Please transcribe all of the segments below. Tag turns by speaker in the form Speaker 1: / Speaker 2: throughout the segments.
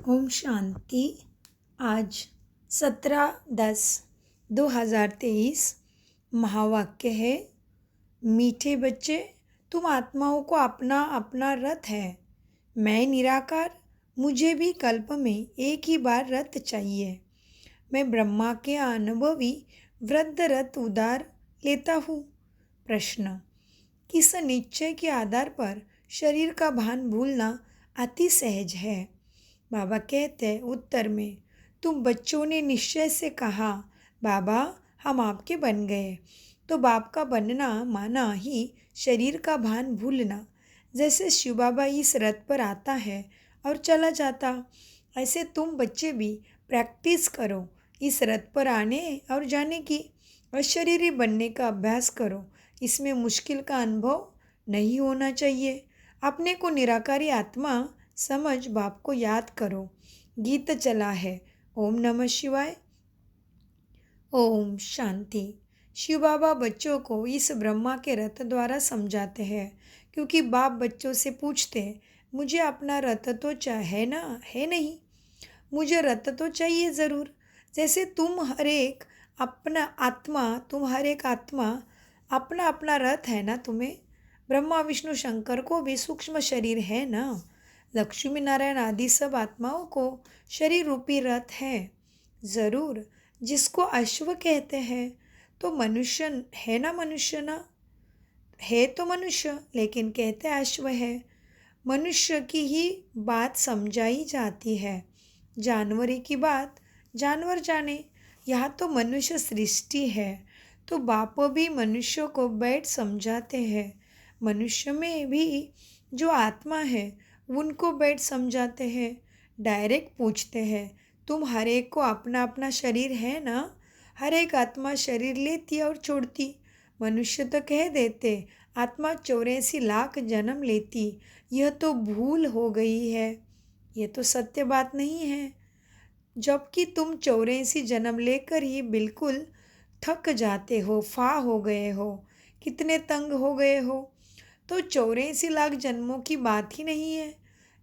Speaker 1: ओम शांति। आज 17/10/2023 महावाक्य है, मीठे बच्चे, तुम आत्माओं को अपना अपना रथ है। मैं निराकार, मुझे भी कल्प में एक ही बार रथ चाहिए। मैं ब्रह्मा के अनुभवी वृद्ध रथ उधार लेता हूँ। प्रश्न, किस निश्चय के आधार पर शरीर का भान भूलना अति सहज है? बाबा कहते उत्तर में, तुम बच्चों ने निश्चय से कहा, बाबा हम आपके बन गए। तो बाप का बनना माना ही शरीर का भान भूलना। जैसे शिव बाबा इस रथ पर आता है और चला जाता, ऐसे तुम बच्चे भी प्रैक्टिस करो इस रथ पर आने और जाने की, और शरीरी बनने का अभ्यास करो। इसमें मुश्किल का अनुभव नहीं होना चाहिए। अपने को निराकारी आत्मा समझ बाप को याद करो। गीत चला है, ओम नमः शिवाय। ओम शांति। शिव बाबा बच्चों को इस ब्रह्मा के रथ द्वारा समझाते हैं, क्योंकि बाप बच्चों से पूछते, मुझे अपना रथ तो है ना, है नहीं? मुझे रथ तो चाहिए ज़रूर। जैसे तुम हर एक आत्मा अपना अपना रथ है ना तुम्हें। ब्रह्मा विष्णु शंकर को भी सूक्ष्म शरीर है ना। लक्ष्मी नारायण आदि सब आत्माओं को शरीर रूपी रथ है ज़रूर, जिसको अश्व कहते हैं। तो मनुष्य है ना, मनुष्य ना है तो मनुष्य, लेकिन कहते अश्व है। मनुष्य की ही बात समझाई जाती है, जानवरी की बात जानवर जाने। यहाँ तो मनुष्य सृष्टि है, तो बाप भी मनुष्य को बैठ समझाते हैं। मनुष्य में भी जो आत्मा है उनको बैठ समझाते हैं। डायरेक्ट पूछते हैं, तुम हर एक को अपना अपना शरीर है ना? हर एक आत्मा शरीर लेती और छोड़ती। मनुष्य तो कह देते आत्मा 84 लाख जन्म लेती। यह तो भूल हो गई है, यह तो सत्य बात नहीं है। जबकि तुम 84 जन्म लेकर ही बिल्कुल थक जाते हो, फा हो गए हो, कितने तंग हो गए हो। तो 84 लाख जन्मों की बात ही नहीं है,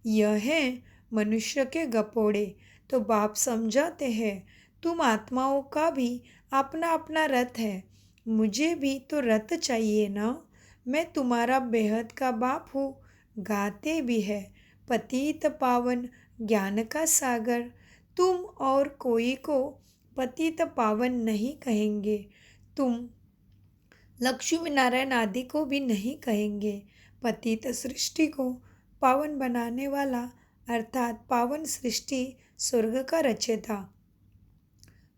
Speaker 1: यह है मनुष्य के गपोड़े। तो बाप समझाते हैं, तुम आत्माओं का भी अपना अपना रथ है, मुझे भी तो रथ चाहिए ना। मैं तुम्हारा बेहद का बाप हूँ। गाते भी है, पतित पावन ज्ञान का सागर। तुम और कोई को पतित पावन नहीं कहेंगे, तुम लक्ष्मी नारायण आदि को भी नहीं कहेंगे। पतित सृष्टि को पावन बनाने वाला, अर्थात पावन सृष्टि स्वर्ग का रचयिता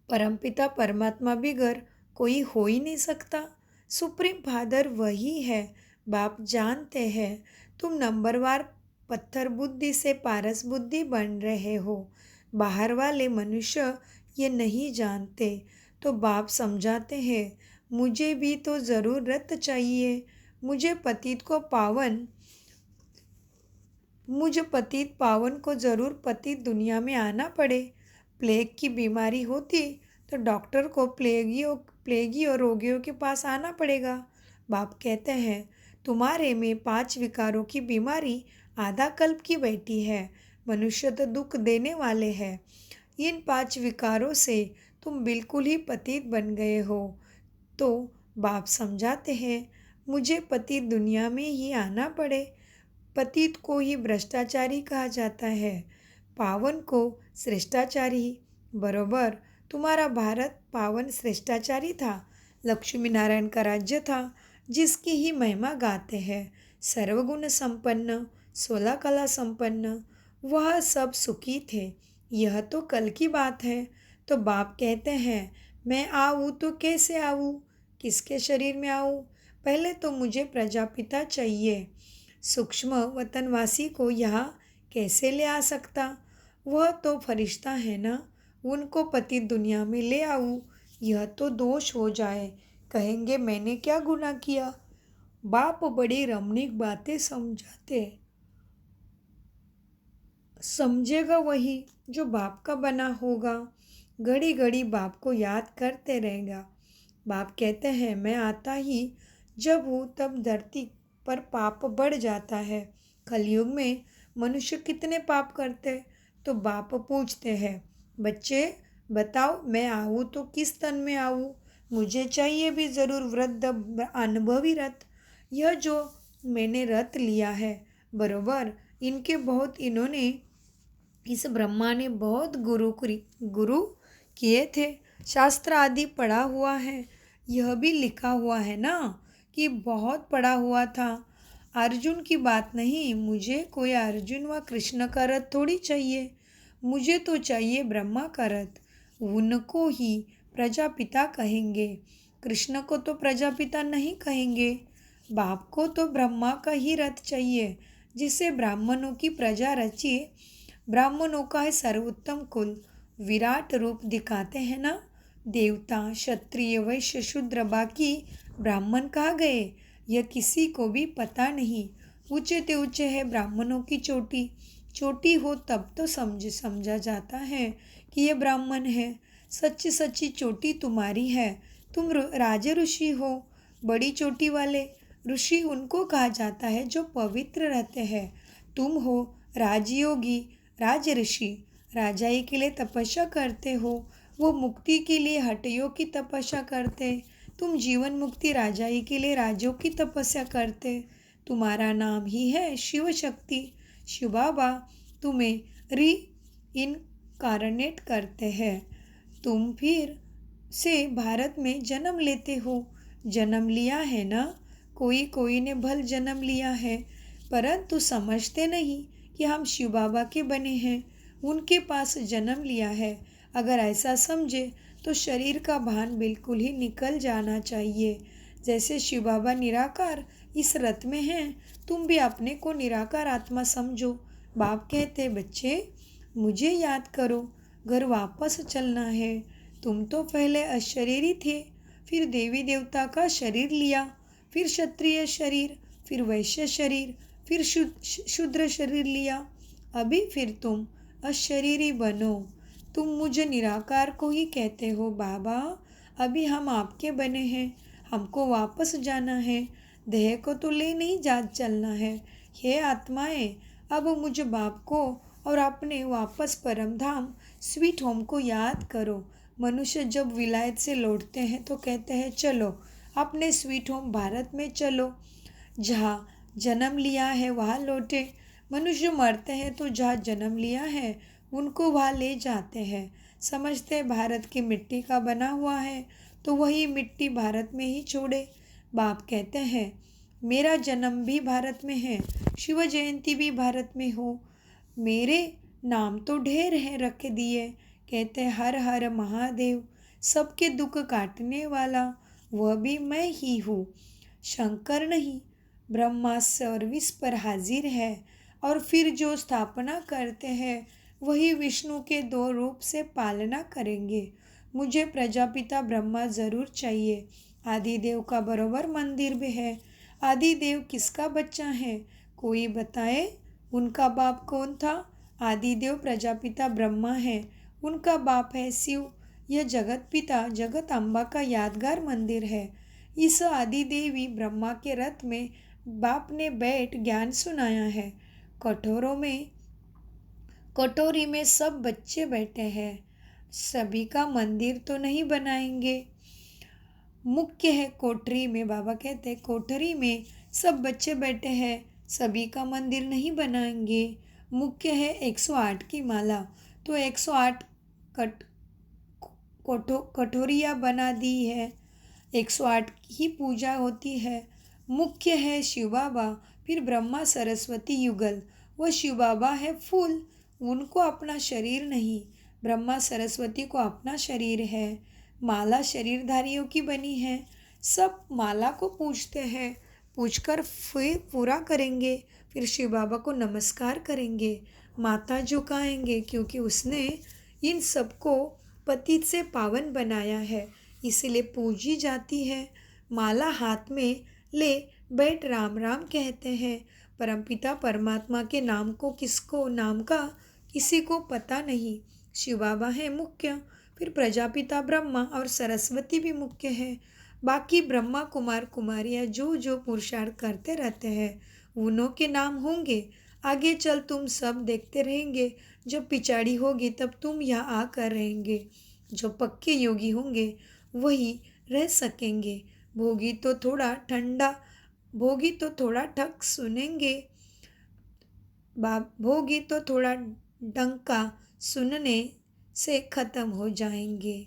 Speaker 1: परमपिता परमात्मा बिगर कोई हो ही नहीं सकता। सुप्रीम फादर वही है। बाप जानते हैं तुम नंबरवार पत्थर बुद्धि से पारस बुद्धि बन रहे हो। बाहर वाले मनुष्य ये नहीं जानते। तो बाप समझाते हैं, मुझे भी तो ज़रूर रत चाहिए। मुझे पतित पावन को ज़रूर पतित दुनिया में आना पड़े। प्लेग की बीमारी होती तो डॉक्टर को प्लेगी और रोगियों के पास आना पड़ेगा। बाप कहते हैं, तुम्हारे में 5 विकारों की बीमारी आधा कल्प की बैठी है। मनुष्य तो दुख देने वाले हैं। इन 5 विकारों से तुम बिल्कुल ही पतित बन गए हो। तो बाप समझाते हैं, मुझे पतित दुनिया में ही आना पड़े। पतित को ही भ्रष्टाचारी कहा जाता है, पावन को श्रेष्ठाचारी। बरोबर, तुम्हारा भारत पावन श्रेष्ठाचारी था। लक्ष्मी नारायण का राज्य था, जिसकी ही महिमा गाते हैं। सर्वगुण संपन्न, 16 कला संपन्न, वह सब सुखी थे। यह तो कल की बात है। तो बाप कहते हैं, मैं आऊँ तो कैसे आऊँ, किसके शरीर में आऊँ? पहले तो मुझे प्रजापिता चाहिए। सूक्ष्म वतनवासी को यहाँ कैसे ले आ सकता? वह तो फरिश्ता है ना, उनको पति दुनिया में ले आऊँ, यह तो दोष हो जाए। कहेंगे मैंने क्या गुनाह किया? बाप बड़ी रमणीक बातें समझाते। समझेगा वही जो बाप का बना होगा। घड़ी घड़ी बाप को याद करते रहेगा। बाप कहते हैं, मैं आता ही जब हूँ तब धरती पर पाप बढ़ जाता है। कलयुग में मनुष्य कितने पाप करते, तो बाप पूछते हैं, बच्चे बताओ मैं आऊँ तो किस तन में आऊँ? मुझे चाहिए भी ज़रूर वृद्ध अनुभवी रथ। यह जो मैंने रथ लिया है, बरोबर इनके बहुत इन्होंने इस ब्रह्मा ने बहुत गुरु किए थे। शास्त्र आदि पढ़ा हुआ है। यह भी लिखा हुआ है ना कि बहुत पढ़ा हुआ था। अर्जुन की बात नहीं, मुझे कोई अर्जुन व कृष्ण का रथ थोड़ी चाहिए। मुझे तो चाहिए ब्रह्मा का रथ। उनको ही प्रजापिता कहेंगे। कृष्ण को तो प्रजापिता नहीं कहेंगे। बाप को तो ब्रह्मा का ही रथ चाहिए, जिसे ब्राह्मणों की प्रजा रची। ब्राह्मणों का है सर्वोत्तम कुल, विराट रूप दिखाते हैं ना। देवता क्षत्रिय वैश्य शूद्र बाकी ब्राह्मण कहाँ गए, यह किसी को भी पता नहीं। ऊंचे ते ऊंचे है ब्राह्मणों की चोटी। चोटी हो तब तो समझा जाता है कि ये ब्राह्मण है। सच्ची सच्ची चोटी तुम्हारी है। तुम राज ऋषि हो। बड़ी चोटी वाले ऋषि उनको कहा जाता है जो पवित्र रहते हैं। तुम हो राजयोगी, राज ऋषि। राजाई के लिए तपस्या करते हो, वो मुक्ति के लिए हठयोग की तपस्या करते। तुम जीवन मुक्ति राजाई के लिए राजों की तपस्या करते। तुम्हारा नाम ही है शिव शक्ति। शिव बाबा तुम्हें री इनकारनेट करते हैं। तुम फिर से भारत में जन्म लेते हो। जन्म लिया है ना, कोई कोई ने भल जन्म लिया है, परंतु समझते नहीं कि हम शिव बाबा के बने हैं, उनके पास जन्म लिया है। अगर ऐसा समझे तो शरीर का भान बिल्कुल ही निकल जाना चाहिए। जैसे शिव बाबा निराकार इस रथ में हैं, तुम भी अपने को निराकार आत्मा समझो। बाप कहते, बच्चे मुझे याद करो, घर वापस चलना है। तुम तो पहले अशरीरी थे, फिर देवी देवता का शरीर लिया, फिर क्षत्रिय शरीर, फिर वैश्य शरीर, फिर शूद्र शरीर लिया। अभी फिर तुम अशरीरी बनो। तुम मुझे निराकार को ही कहते हो। बाबा अभी हम आपके बने हैं, हमको वापस जाना है। देह को तो ले नहीं जा चलना है। हे आत्माएं, अब मुझे बाप को और अपने वापस परम धाम स्वीट होम को याद करो। मनुष्य जब विलायत से लौटते हैं तो कहते हैं, चलो अपने स्वीट होम भारत में चलो। जहाँ जन्म लिया है वहाँ लौटे। मनुष्य मरते हैं तो जहाँ जन्म लिया है उनको वहाँ ले जाते हैं। समझते हैं भारत की मिट्टी का बना हुआ है तो वही मिट्टी भारत में ही छोड़े। बाप कहते हैं, मेरा जन्म भी भारत में है, शिव जयंती भी भारत में हो। मेरे नाम तो ढेर है रख दिए। कहते हर हर महादेव, सबके दुख काटने वाला वह भी मैं ही हूँ। शंकर नहीं, ब्रह्मा सर्विस पर हाजिर है। और फिर जो स्थापना करते हैं वही विष्णु के दो रूप से पालना करेंगे। मुझे प्रजापिता ब्रह्मा ज़रूर चाहिए। आदिदेव का बरोबर मंदिर भी है। आदिदेव किसका बच्चा है, कोई बताए? उनका बाप कौन था? आदिदेव प्रजापिता ब्रह्मा है, उनका बाप है शिव। यह जगत पिता जगत अम्बा का यादगार मंदिर है। इस आदिदेवी ब्रह्मा के रथ में बाप ने बैठ ज्ञान सुनाया है। कटोरी में सब बच्चे बैठे हैं। सभी का मंदिर तो नहीं बनाएंगे। मुख्य है कोठरी में, बाबा कहते कोठरी में सब बच्चे बैठे हैं, सभी का मंदिर नहीं बनाएंगे। मुख्य है 108 की माला, तो 108 कटोरियाँ बना दी है। 108 ही पूजा होती है। मुख्य है शिव बाबा, फिर ब्रह्मा सरस्वती युगल। वह शिव बाबा है फूल, उनको अपना शरीर नहीं। ब्रह्मा सरस्वती को अपना शरीर है। माला शरीरधारियों की बनी है। सब माला को पूजते हैं, पूजकर फिर पूरा करेंगे। फिर शिव बाबा को नमस्कार करेंगे, माथा झुकाएंगे, क्योंकि उसने इन सबको पतित से पावन बनाया है, इसीलिए पूजी जाती है। माला हाथ में ले बैठ राम राम कहते हैं। परमपिता परमात्मा के नाम को किसी को पता नहीं। शिव बाबा है मुख्य, फिर प्रजापिता ब्रह्मा और सरस्वती भी मुख्य है। बाकी ब्रह्मा कुमार कुमारियाँ जो जो पुरुषार्थ करते रहते हैं उन्हों के नाम होंगे। आगे चल तुम सब देखते रहेंगे जब पिछाड़ी होगी तब तुम यहाँ आकर रहेंगे। जो पक्के योगी होंगे वही रह सकेंगे। भोगी तो थोड़ा ठंडा भोगी तो थोड़ा ठग सुनेंगे। भोगी तो थोड़ा डंका सुनने से खत्म हो जाएंगे।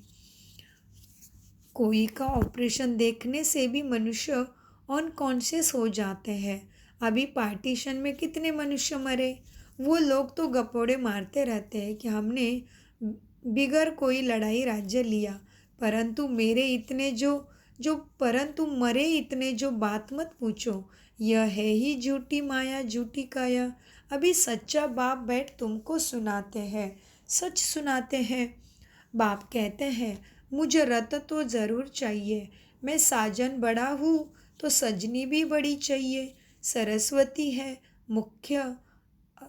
Speaker 1: कोई का ऑपरेशन देखने से भी मनुष्य अनकॉन्शियस हो जाते हैं। अभी पार्टीशन में कितने मनुष्य मरे। वो लोग तो गपोड़े मारते रहते हैं कि हमने बिगर कोई लड़ाई राज्य लिया, परंतु परंतु मरे इतने जो बात मत पूछो। यह है ही झूठी माया झूठी काया। अभी सच्चा बाप बैठ तुमको सुनाते हैं, सच सुनाते हैं। बाप कहते हैं मुझे रत तो ज़रूर चाहिए। मैं साजन बड़ा हूँ तो सजनी भी बड़ी चाहिए।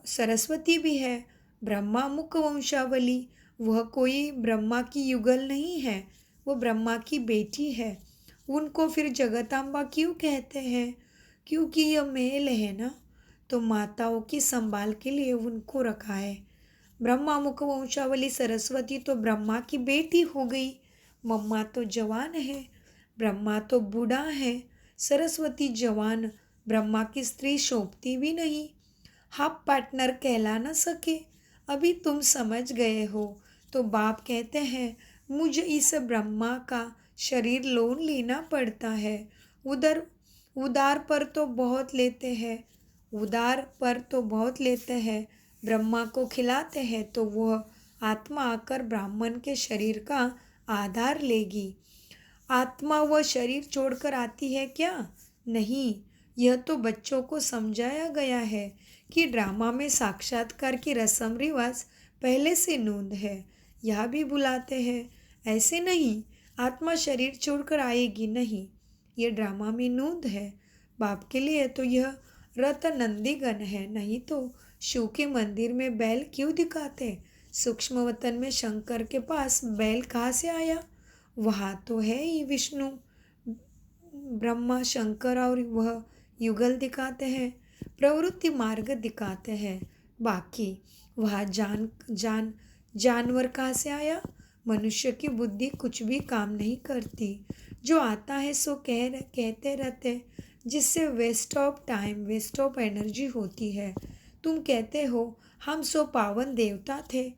Speaker 1: सरस्वती भी है। ब्रह्मा मुख वंशावली। वह कोई ब्रह्मा की युगल नहीं है, वो ब्रह्मा की बेटी है। उनको फिर जगतांबा क्यों कहते हैं? क्योंकि यह मेल है ना, तो माताओं की संभाल के लिए उनको रखा है। ब्रह्मा मुख वंशावली सरस्वती तो ब्रह्मा की बेटी हो गई। मम्मा तो जवान है, ब्रह्मा तो बूढ़ा है। सरस्वती जवान, ब्रह्मा की स्त्री शोभती भी नहीं। हाफ पार्टनर कहला न सके। अभी तुम समझ गए हो। तो बाप कहते हैं मुझे इस ब्रह्मा का शरीर लोन लेना पड़ता है। उधर उधार पर तो बहुत लेते हैं। ब्रह्मा को खिलाते हैं तो वह आत्मा आकर ब्राह्मण के शरीर का आधार लेगी। आत्मा वह शरीर छोड़कर आती है क्या? नहीं। यह तो बच्चों को समझाया गया है कि ड्रामा में साक्षात्कार की रस्म रिवाज पहले से नोंद है। यह भी बुलाते हैं। ऐसे नहीं, आत्मा शरीर छोड़कर आएगी नहीं, ये ड्रामा में नोंद है। बाप के लिए तो यह रथ नंदीगण है, नहीं तो शिव के मंदिर में बैल क्यों दिखाते? सूक्ष्म वतन में शंकर के पास बैल कहाँ से आया? वहाँ तो है ही विष्णु, ब्रह्मा, शंकर और वह युगल दिखाते हैं, प्रवृत्ति मार्ग दिखाते हैं। बाकी वह जानवर कहाँ से आया? मनुष्य की बुद्धि कुछ भी काम नहीं करती। जो आता है सो कहते रहते, जिससे waste of time, waste of energy होती है। तुम कहते हो हम सो पावन देवता थे,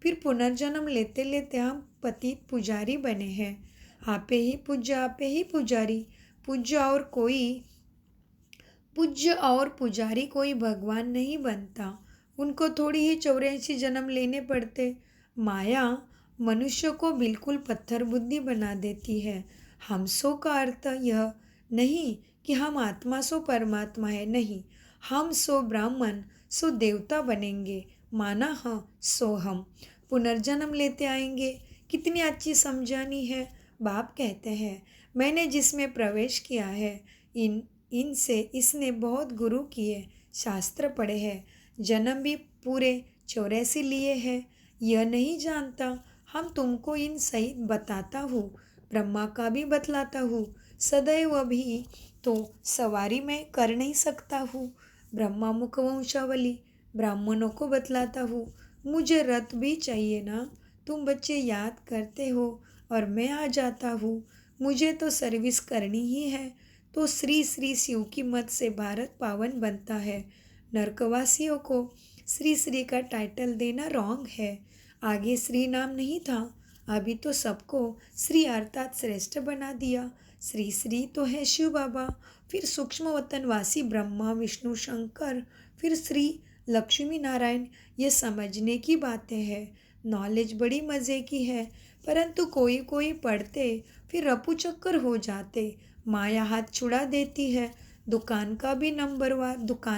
Speaker 1: फिर पुनर्जन्म लेते लेते हम पतित पुजारी बने हैं। आपे ही पूज्य, आपे ही पुजारी। पूज्य और पुजारी कोई भगवान नहीं बनता। उनको थोड़ी ही 84 जन्म लेने पड़ते। माया मनुष्य को बिल्कुल पत्थर बुद्धि बना देती है। हम सो का अर्थ यह नहीं कि हम आत्मा सो परमात्मा है, नहीं। हम सो ब्राह्मण सो देवता बनेंगे, माना हाँ सो हम पुनर्जन्म लेते आएंगे। कितनी अच्छी समझानी है। बाप कहते हैं मैंने जिसमें प्रवेश किया है, इनसे इसने बहुत गुरु किए, शास्त्र पढ़े हैं, जन्म भी पूरे 84 लिए हैं। यह नहीं जानता, हम तुमको इन सहित बताता हूँ, ब्रह्मा का भी बतलाता हूँ। सदैव भी तो सवारी में कर नहीं सकता हूँ। ब्रह्मा मुख वंशावली ब्राह्मणों को बतलाता हूँ। मुझे रथ भी चाहिए ना। तुम बच्चे याद करते हो और मैं आ जाता हूँ। मुझे तो सर्विस करनी ही है, तो श्री श्री शिव की मत से भारत पावन बनता है। नरकवासियों को श्री श्री का टाइटल देना रॉन्ग है। आगे श्री नाम नहीं था, अभी तो सबको श्री अर्थात श्रेष्ठ बना दिया। श्री श्री तो है शिव बाबा, फिर सूक्ष्म वतनवासी ब्रह्मा विष्णु शंकर, फिर श्री लक्ष्मी नारायण। ये समझने की बातें हैं। नॉलेज बड़ी मज़े की है, परंतु कोई कोई पढ़ते फिर रफू चक्कर हो जाते। माया हाथ छुड़ा देती है। दुकान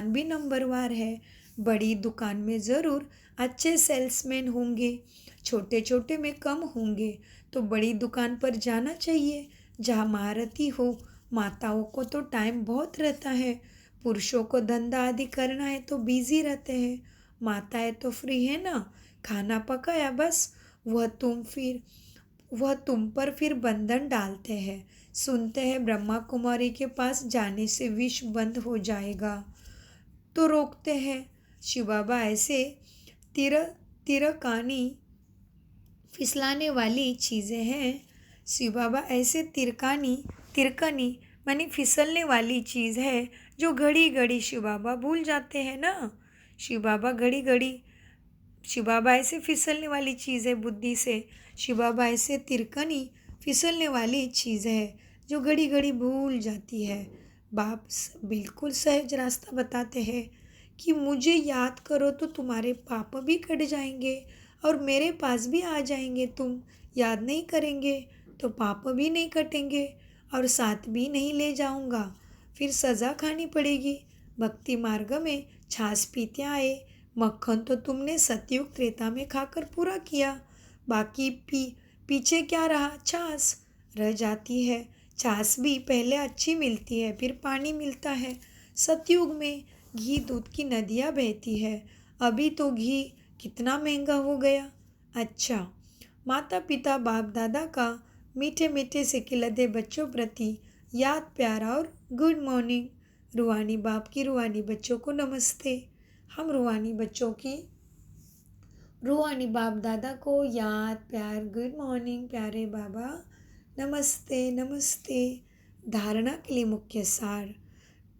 Speaker 1: भी नंबरवार है। बड़ी दुकान में ज़रूर अच्छे सेल्समैन होंगे, छोटे छोटे में कम होंगे। तो बड़ी दुकान पर जाना चाहिए जहाँ महारथी हो। माताओं को तो टाइम बहुत रहता है, पुरुषों को धंधा आदि करना है तो बिजी रहते हैं। माताएं तो फ्री है ना, खाना पकाया बस। वह तुम पर फिर बंधन डालते हैं। सुनते हैं ब्रह्मा कुमारी के पास जाने से विष बंद हो जाएगा, तो रोकते हैं। शिव बाबा ऐसे तिरकानी फिसलाने वाली चीज़ें हैं। शिव बाबा ऐसे तिरकनी मानी फिसलने वाली चीज़ है जो घड़ी घड़ी शिव बाबा भूल जाते हैं ना। शिव बाबा शिव बाबा ऐसे फिसलने वाली चीज़ है बुद्धि से। शिव बाबा ऐसे तिरकनी फिसलने वाली चीज़ है जो घड़ी घड़ी भूल जाती है। बाप बिल्कुल सहज रास्ता बताते हैं कि मुझे याद करो तो तुम्हारे पाप भी कट जाएंगे और मेरे पास भी आ जाएंगे। तुम याद नहीं करेंगे तो पाप भी नहीं कटेंगे और साथ भी नहीं ले जाऊंगा, फिर सज़ा खानी पड़ेगी। भक्ति मार्ग में छाछ पीते आए, मक्खन तो तुमने सतयुग त्रेता में खाकर पूरा किया, बाकी पीछे क्या रहा? छाछ रह जाती है। छाछ भी पहले अच्छी मिलती है, फिर पानी मिलता है। सतयुग में घी दूध की नदियाँ बहती है, अभी तो घी कितना महंगा हो गया। अच्छा, माता पिता बाप दादा का मीठे मीठे से खिलते बच्चों प्रति याद प्यारा और गुड मॉर्निंग। रूहानी बाप की रूहानी बच्चों को नमस्ते। हम रूहानी बच्चों की रूहानी बाप दादा को याद प्यार गुड मॉर्निंग प्यारे बाबा नमस्ते नमस्ते। धारणा के लिए मुख्य सार।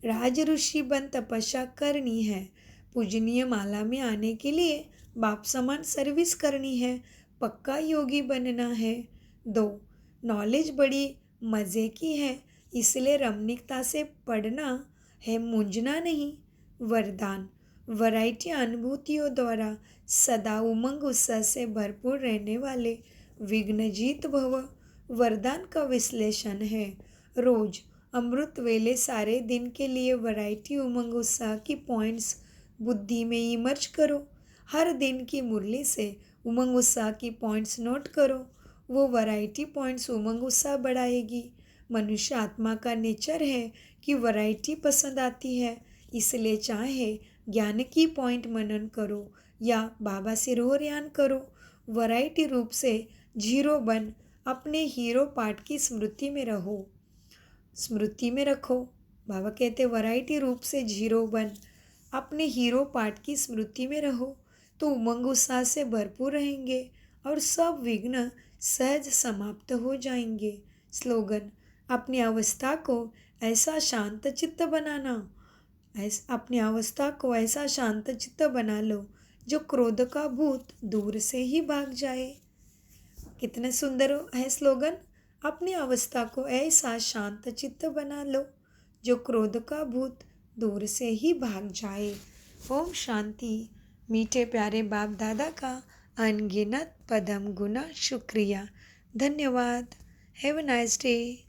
Speaker 1: राज ऋषि बन तपस्या करनी है, पूजनीय माला में आने के लिए बाप समान सर्विस करनी है, पक्का योगी बनना है। 2. नॉलेज बड़ी मज़े की है, इसलिए रमणीकता से पढ़ना है, मूंझना नहीं। वरदान। वैरायटी अनुभूतियों द्वारा सदा उमंग उत्साह से भरपूर रहने वाले विघ्नजीत भव। वरदान का विश्लेषण है। रोज अमृत वेले सारे दिन के लिए वैरायटी उमंग उत्साह की पॉइंट्स बुद्धि में इमर्ज करो। हर दिन की मुरली से उमंग उत्साह की पॉइंट्स नोट करो, वो वैरायटी पॉइंट्स उमंग उत्साह बढ़ाएगी। मनुष्य आत्मा का नेचर है कि वैरायटी पसंद आती है, इसलिए चाहे ज्ञान की पॉइंट मनन करो या बाबा से रोहरियान करो, वैरायटी रूप से जीरो बन अपने हीरो पार्ट की स्मृति में रखो। बाबा कहते वैरायटी रूप से जीरो बन अपने हीरो पार्ट की स्मृति में रहो तो उमंग उत्साह से भरपूर रहेंगे और सब विघ्न सहज समाप्त हो जाएंगे। स्लोगन। अपनी अवस्था को ऐसा शांत चित्त बना लो जो क्रोध का भूत दूर से ही भाग जाए। कितने सुंदर है स्लोगन। अपनी अवस्था को ऐसा शांत चित्त बना लो जो क्रोध का भूत दूर से ही भाग जाए। ओम शांति। मीठे प्यारे बाप दादा का अनगिनत पदम गुना शुक्रिया। धन्यवाद। Have a nice day.